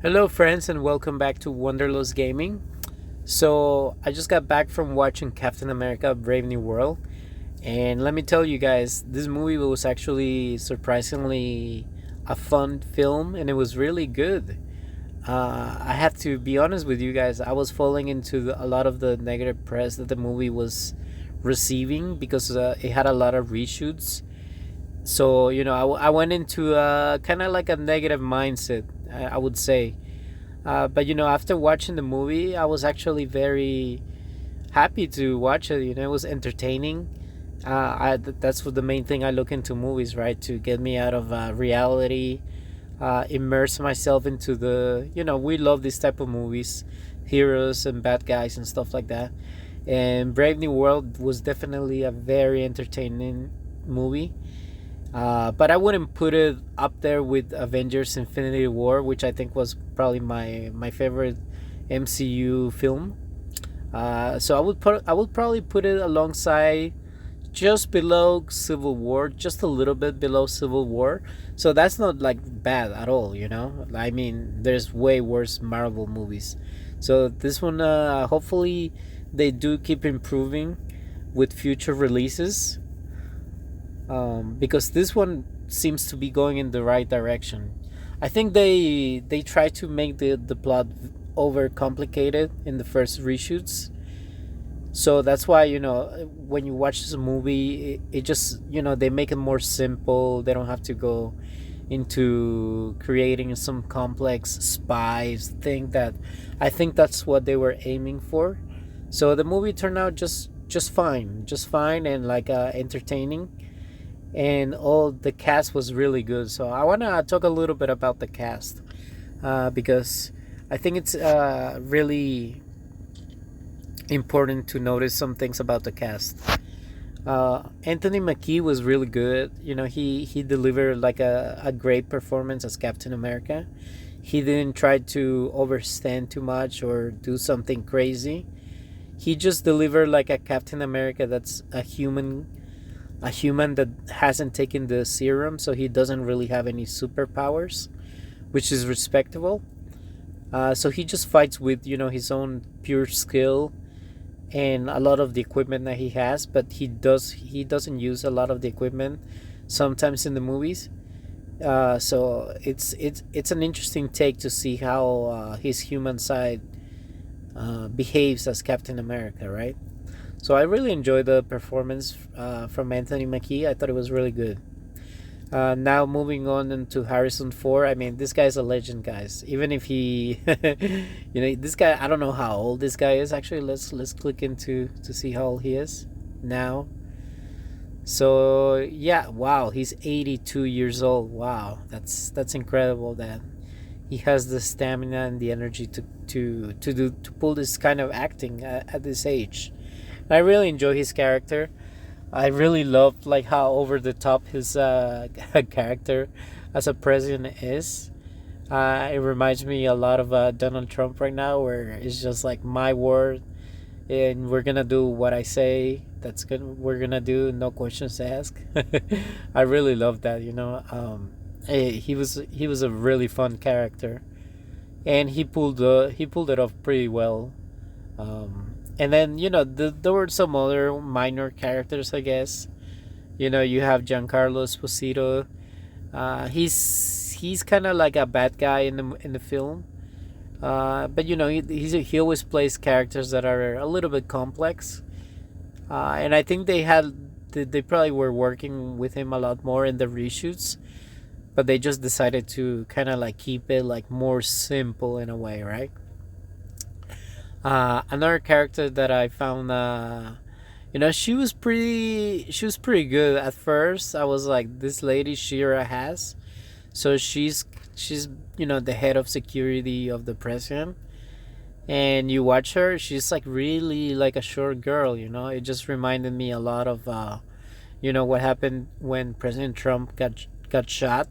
Hello, friends, and welcome back to Wanderlust Gaming. So, I just got back from watching Captain America Brave New World, and let me tell you guys, this movie was actually surprisingly a fun film, and it was really good. I have to be honest with you guys, I was falling into a lot of the negative press that the movie was receiving because it had a lot of reshoots. So, I went into kind of like a negative mindset, I would say. But after watching the movie, I was actually very happy to watch it. It was entertaining. That's what the main thing I look into movies, right? To get me out of reality, immerse myself into the. We love this type of movies, heroes and bad guys and stuff like that. And Brave New World was definitely a very entertaining movie. But I wouldn't put it up there with Avengers: Infinity War, which I think was probably my favorite MCU film. So I would probably put it alongside just below Civil War, just a little bit below Civil War. So that's not like bad at all. I mean, there's way worse Marvel movies. So this one, hopefully, they do keep improving with future releases, because this one seems to be going in the right direction. I think they try to make the plot over complicated in the first reshoots, so that's why when you watch this movie, it just they make it more simple. They don't have to go into creating some complex spies thing that I think that's what they were aiming for. So the movie turned out just fine and like entertaining, and all the cast was really good. So I want to talk a little bit about the cast, because I think it's really important to notice some things about the cast. Anthony Mackie was really good. He delivered like a great performance as Captain America. He didn't try to overstand too much or do something crazy. He just delivered like a Captain America that's a human that hasn't taken the serum, so he doesn't really have any superpowers, which is respectable. So he just fights with his own pure skill and a lot of the equipment that he has, but he doesn't use a lot of the equipment sometimes in the movies. So it's an interesting take to see how his human side behaves as Captain America, right? So I really enjoyed the performance from Anthony Mackie. I thought it was really good. Now moving on into Harrison Ford. I mean, this guy's a legend, guys. Even if he, this guy. I don't know how old this guy is. Actually, let's click into to see how old he is now. So yeah, wow, he's 82 years old. Wow, that's incredible that he has the stamina and the energy to pull this kind of acting at this age. I really enjoy his character. I really loved like how over the top his character as a president is. It reminds me a lot of Donald Trump right now, where it's just like my word, and we're gonna do what I say. That's good. We're gonna do, no questions asked. I really love that. He was a really fun character, and he pulled it off pretty well. And then there were some other minor characters, I guess. You have Giancarlo Esposito. He's kind of like a bad guy in the film. But he always plays characters that are a little bit complex. And I think they probably were working with him a lot more in the reshoots, but they just decided to kind of like keep it like more simple in a way, right? Another character that I found, she was pretty good at first. I was like, this lady Shira has, so she's the head of security of the president, and you watch her, she's like really like a short girl. It just reminded me a lot of what happened when President Trump got shot,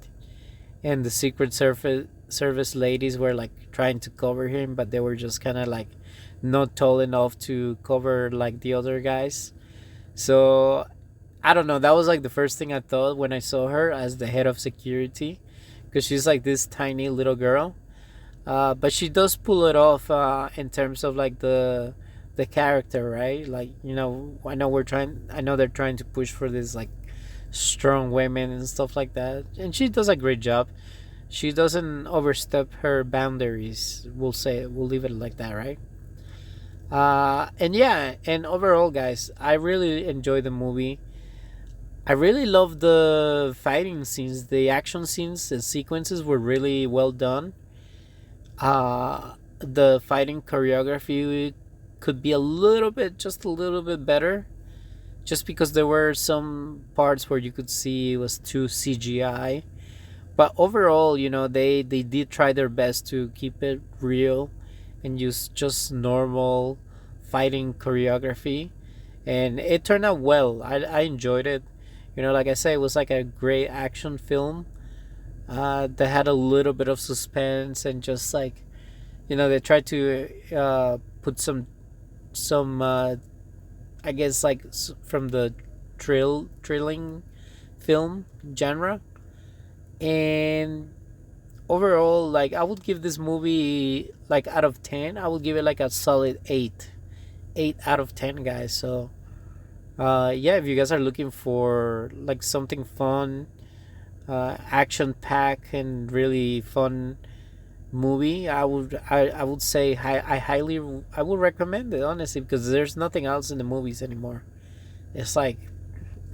and the Secret Service ladies were like trying to cover him, but they were just kind of like not tall enough to cover like the other guys. So I don't know. That was like the first thing I thought when I saw her as the head of security, because she's like this tiny little girl. But she does pull it off in terms of like the character, right? Like, I know they're trying to push for this like strong women and stuff like that, and she does a great job. She doesn't overstep her boundaries. We'll leave it like that, right? And yeah, and overall, guys, I really enjoy the movie. I really love the fighting scenes, the action scenes, the sequences were really well done. The fighting choreography could be just a little bit better, just because there were some parts where you could see it was too CGI. But overall, they did try their best to keep it real and use just normal fighting choreography, and it turned out well. I enjoyed it. Like I say, it was like a great action film that had a little bit of suspense, and just like, they tried to put some I guess like from the thrilling film genre. And overall, like, I would give this movie, like, out of 10, I would give it like a solid 8 out of 10, guys. So yeah, if you guys are looking for like something fun, action packed and really fun movie, I would say I would recommend it, honestly, because there's nothing else in the movies anymore. It's like,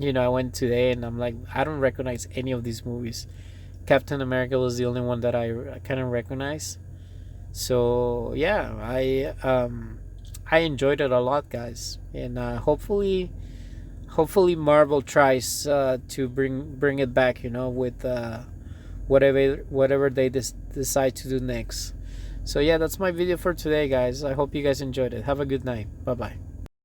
I went today and I'm like, I don't recognize any of these movies. Captain America was the only one that I kind of recognize. So yeah, I enjoyed it a lot, guys, and hopefully Marvel tries to bring it back, with whatever they decide to do next. So yeah, that's my video for today, guys. I hope you guys enjoyed it. Have a good night. Bye bye.